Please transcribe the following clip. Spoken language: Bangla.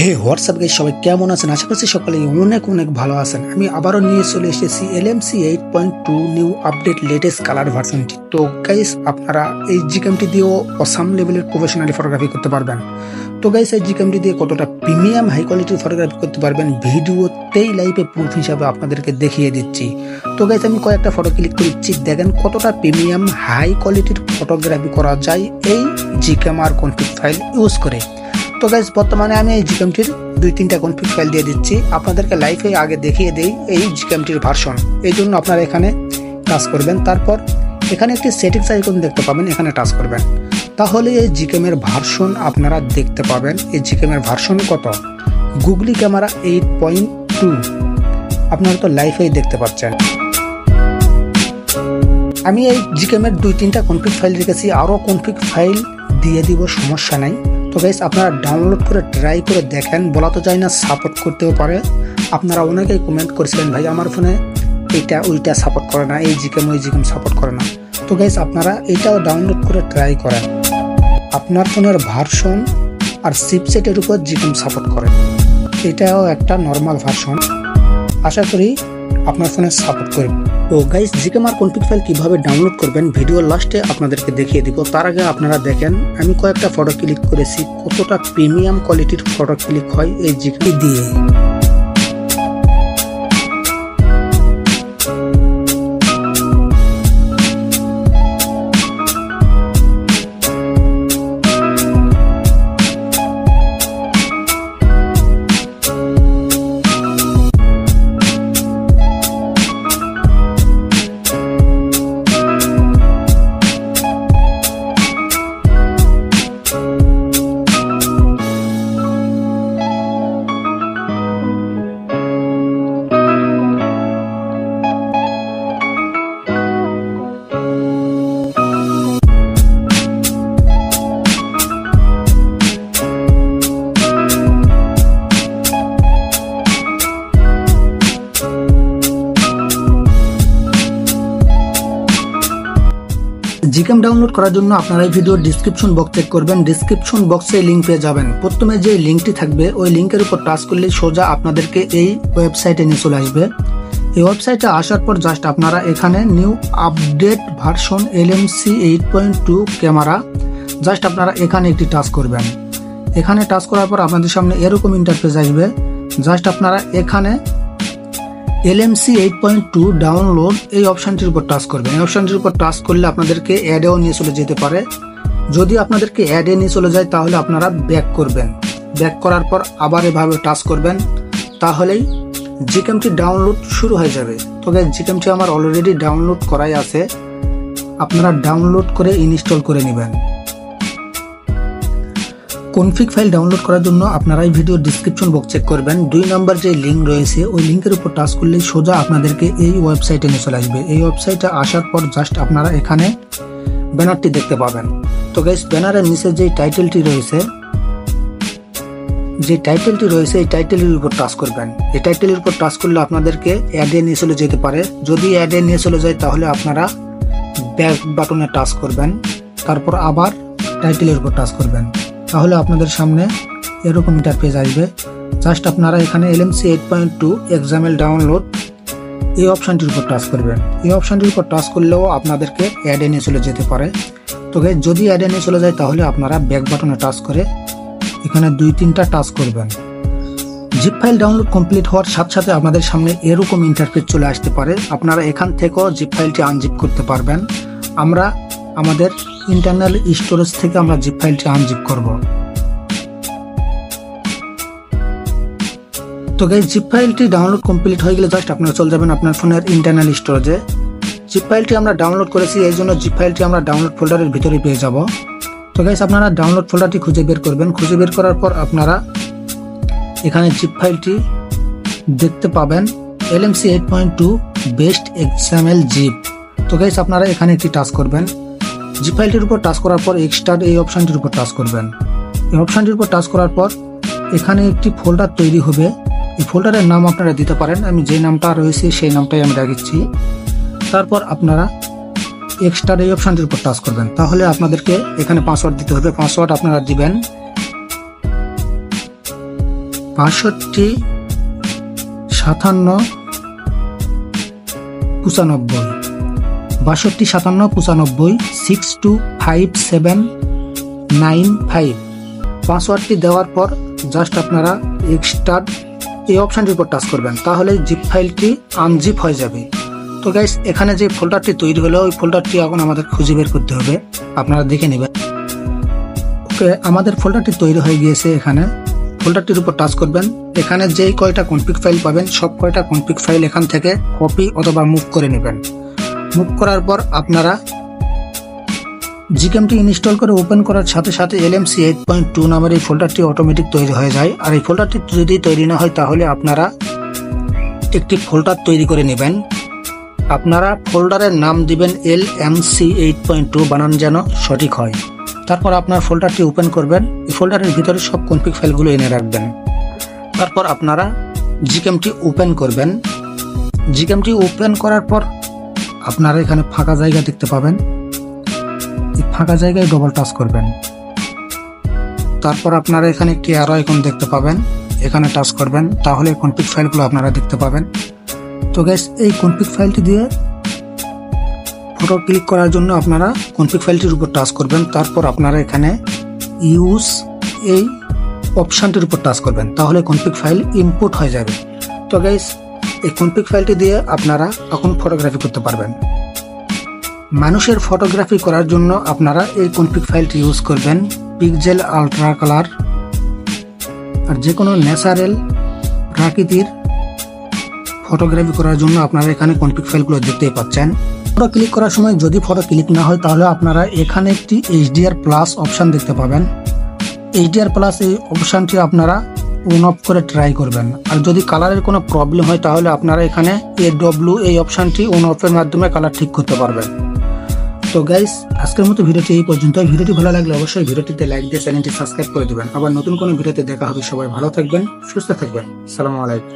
হে হোয়াটসঅ্যাপ গাইস, সবাই কেমন আছেন? আশা করছি সকলেই অনেক অনেক ভালো আছেন। আমি আবারও নিয়ে চলে এসেছি LMC 8.2 new update latest colour ভার্সনটি। তো গাইস, আপনারা এই জিকেমটি দিয়েও অসাম লেভেলের প্রফেশনালি ফটোগ্রাফি করতে পারবেন। তো গাইস, এই জিকেমটি দিয়ে কতটা প্রিমিয়াম হাই কোয়ালিটির ফটোগ্রাফি করতে পারবেন ভিডিওতেই লাইভে প্রুফ হিসাবে আপনাদেরকে দেখিয়ে দিচ্ছি। তো গাইস, আমি কয়েকটা ফটো ক্লিক করে দিচ্ছি, দেখেন কতটা প্রিমিয়াম হাই কোয়ালিটির ফটোগ্রাফি করা যায় এই জিকেম আর কনফিগ ফাইল ইউজ করে। তো গাইস, বর্তমানে আমি এই জিকেমটির 2-3টা কনফিগ ফাইল দিয়ে দিচ্ছি, আপনাদেরকে লাইভে আগে দেখিয়ে দেই এই জিকেমটির ভার্সন। এই জন্য আপনারা এখানে টাচ করবেন, তারপর এখানে একটি সেটিংস আইকন দেখতে পাবেন, এখানে টাচ করবেন, তাহলে এই জিকেমের ভার্সন আপনারা দেখতে পাবেন। এই জিকেমের ভার্সন কত, গুগলি ক্যামেরা 8.2 আপনারা তো লাইভেই দেখতে পাচ্ছেন। আমি এই জিকেমের 2-3টা কনফিগ ফাইল রেখেছি, আরও কনফিগ ফাইল দিয়ে দিব, সমস্যা নাই। তো গাইস, আপনারা ডাউনলোড করে ট্রাই করে দেখেন, বলা তো যায় না, সাপোর্ট করতেও পারে। আপনারা অনেকেই কমেন্ট করেছিলেন, ভাই আমার ফোনে এইটা ওইটা সাপোর্ট করে না, এই জিকেম ওই জিকেম সাপোর্ট করে না। তো গাইস, আপনারা এইটাও ডাউনলোড করে ট্রাই করেন, আপনার ফোনের ভার্সন আর চিপসেটের উপর জিকেম সাপোর্ট করে। এটাও একটা নর্মাল ভার্সন, আশা করি আপনার ফোনে সাপোর্ট করবে। তো গাইস, জিকেম আর কনফিগ ফাইল কিভাবে ডাউনলোড করবেন ভিডিও লাস্টে আপনাদেরকে দেখিয়ে দিব। তার আগে আপনারা দেখেন আমি কয়েকটা ফটো ক্লিক করেছি, কতটা প্রিমিয়াম কোয়ালিটির ফটো ক্লিক হয় এই জিকেম দিয়ে। জিকেম ডাউনলোড করার জন্য আপনারা এই ভিডিওর ডিসক্রিপশন বক্স চেক করবেন, ডিসক্রিপশন বক্সে লিঙ্ক পেয়ে যাবেন। প্রথমে যে লিঙ্কটি থাকবে ওই লিঙ্কের উপর টাচ করলে সোজা আপনাদেরকে এই ওয়েবসাইটে নিয়ে চলে আসবে। এই ওয়েবসাইটে আসার পর জাস্ট আপনারা এখানে new update version LMC 8.2 camera, just আপনারা এখানে একটি টাচ করবেন। এখানে টাচ করার পর আপনাদের সামনে এরকম ইন্টারফেস আসবে, জাস্ট আপনারা এখানে LMC 8.2 ডাউনলোড এই অপশনটির উপর টাচ করবেন। এই অপশনটির উপর টাচ করলে আপনাদেরকে অ্যাডেও নিয়ে চলে যেতে পারে। যদি আপনাদেরকে অ্যাডে নিয়ে চলে যায় তাহলে আপনারা ব্যাক করবেন, ব্যাক করার পর আবার এভাবে টাচ করবেন, তাহলেই জিকেমটি ডাউনলোড শুরু হয়ে যাবে। তো গাইস, জিকেমটি আমার অলরেডি ডাউনলোড করাই আছে, আপনারা ডাউনলোড করে ইনস্টল করে নেবেন। কনফিগ ফাইল ডাউনলোড করার জন্য আপনারা এই ভিডিও ডিসক্রিপশন বক্স চেক করবেন, 2 নম্বর যে লিঙ্ক রয়েছে ওই লিঙ্কের উপর টাচ করলে সোজা আপনাদেরকে এই ওয়েবসাইটে নিয়ে চলে আসবে। এই ওয়েবসাইটে আসার পর জাস্ট আপনারা এখানে ব্যানারটি দেখতে পাবেন। তো গাইস, ব্যানারের নিচে যে টাইটেলটি রয়েছে এই টাইটেলের উপর টাচ করবেন। এই টাইটেলের উপর টাচ করলে আপনাদেরকে অ্যাডে নিয়ে চলে যেতে পারে। যদি অ্যাডে নিয়ে চলে যায় তাহলে আপনারা ব্যাক বাটনে টাচ করবেন, তারপর আবার টাইটেলের উপর টাচ করবেন, তাহলে আপনাদের সামনে এরকম ইন্টারফেস আসবে। জাস্ট আপনারা এখানে LMC 8.2 এক্সামেল ডাউনলোড এই অপশনটির উপর টাচ করবেন। এই অপশনটির উপর টাচ করলেও আপনাদেরকে অ্যাডে নিয়ে চলে যেতে পারে। তো গাইস, যদি অ্যাডে নিয়ে চলে যায় তাহলে আপনারা ব্যাক বাটনে টাচ করে এখানে 2-3টা টাচ করবেন। জিপ ফাইল ডাউনলোড কমপ্লিট হওয়ার সাথে সাথে আপনাদের সামনে এরকম ইন্টারফেস চলে আসতে পারে। আপনারা এখান থেকেও জিপ ফাইলটি আনজিপ করতে পারবেন। আমরা আমাদের ইন্টারনাল স্টোরেজ থেকে আমরা জিপ ফাইলটি আনজিপ করব। তো গাইস, জিপ ফাইলটি ডাউনলোড কমপ্লিট হয়ে গেলে জাস্ট আপনারা চলে যাবেন আপনার ফোনের ইন্টারনাল স্টোরেজে। জিপ ফাইলটি আমরা ডাউনলোড করেছি, এই জন্য জিপ ফাইলটি আমরা ডাউনলোড ফোল্ডারের ভিতরে পেয়ে যাব। তো গাইস, আপনারা ডাউনলোড ফোল্ডারটি খুঁজে বের করবেন। খুঁজে বের করার পর আপনারা এখানে জিপ ফাইলটি দেখতে পাবেন, LMC 8.2 বেস্ট এক্সামেল জিপ। তো গাইস, আপনারা এখানে একটি টাচ করবেন। জিপ ফাইলটির উপর টাচ করার পর এক্সট্রাক্ট এই অপশনটির উপর টাচ করবেন। এই অপশনটির উপর টাচ করার পর এখানে একটি ফোল্ডার তৈরি হবে। এই ফোল্ডারের নাম আপনারা দিতে পারেন, আমি যে নামটা রয়েছে সেই নামটাই আমি রাখছি। তারপর আপনারা এক্সট্রা এই অপশনটির উপর টাচ করবেন, তাহলে আপনাদেরকে এখানে পাসওয়ার্ড দিতে হবে। পাসওয়ার্ড আপনারা দিবেন। 62 57 95 62 57 95 625795। পাসওয়ার্ডটি দেওয়ার পর জাস্ট আপনারা এক্সট্রাক্ট এই অপশনটির উপর টাচ করবেন, তাহলে জিপ ফাইলটি আনজিপ হয়ে যাবে। তো গাইস, এখানে যে ফোল্ডারটি তৈরি হলো ওই ফোল্ডারটি এখন আমাদের খুঁজে বের করতে হবে, আপনারা দেখে নেবেন। ওকে, আমাদের ফোল্ডারটি তৈরি হয়ে গিয়েছে। এখানে ফোল্ডারটির উপর টাচ করবেন, এখানে যেই কয়টা কনফিগ ফাইল পাবেন সব কয়টা কনফিগ ফাইল এখান থেকে কপি অথবা মুভ করে নেবেন। মুভ করার পর আপনারা জিকেমটি ইনস্টল করে ওপেন করার সাথে সাথে LMC 8.2 নামের এই ফোল্ডারটি অটোমেটিক তৈরি হয়ে যায়। আর এই ফোল্ডারটি যদি তৈরি না হয় তাহলে আপনারা একটি ফোল্ডার তৈরি করে নেবেন। আপনারা ফোল্ডারের নাম দিবেন LMC 8.2, বানান যেন সঠিক হয়। তারপর আপনার ফোল্ডারটি ওপেন করবেন, এই ফোল্ডারের ভিতরে সব কনফিগ ফাইলগুলো এনে রাখবেন। তারপর আপনারা জিকেমটি ওপেন করবেন। জিকেমটি ওপেন করার পর আপনারা এখানে ফাঁকা জায়গা দেখতে পাবেন, এই ফাঁকা জায়গায় ডবল টাচ করবেন। তারপর আপনারা এখানে একটি অ্যারো আইকন দেখতে পাবেন, এখানে টাচ করবেন, তাহলে কনফিগ ফাইলগুলো আপনারা দেখতে পাবেন। তো গাইস, এই কনফিগ ফাইলটি দিয়ে ফটো ক্লিক করার জন্য আপনারা কনফিগ ফাইলটির উপর টাচ করবেন। তারপর আপনারা এখানে ইউজ এই অপশনটির উপর টাচ করবেন, তাহলে কনফিগ ফাইল ইনপুট হয়ে যাবে। তো গাইস, এই কনফিগ ফাইলটি দিয়ে আপনারা এখন ফটোগ্রাফি করতে পারবেন। মানুষের ফটোগ্রাফি করার জন্য আপনারা এই কনফিগ ফাইলটি ইউজ করবেন, পিক্সেল আলট্রা কালার। আর যে কোনো ন্যাচারাল প্রাকৃতিক ফটোগ্রাফি করার জন্য আপনারা এখানে কনফিগ ফাইলগুলো দেখতেই পাচ্ছেন। ফটো ক্লিক করার সময় যদি ফটো ক্লিক না হয় তাহলে আপনারা এখানে একটি HDR+ অপশন দেখতে পাবেন। HDR+ এই অপশনটি আপনারা অন অফ করে ট্রাই করবেন। আর যদি কালারের কোনো প্রবলেম হয় তাহলে আপনারা এখানে AW এই অপশনটি অন অফের মাধ্যমে কালার ঠিক করতে পারবেন। তো গাইস, আজকের মতো ভিডিওটি এই পর্যন্ত। ভিডিওটি ভালো লাগলে অবশ্যই ভিডিওটিতে লাইক দিয়ে চ্যানেলটি সাবস্ক্রাইব করে দেবেন। আবার নতুন কোনো ভিডিওতে দেখা হবে। সবাই ভালো থাকবেন, সুস্থ থাকবেন। আসসালামু আলাইকুম।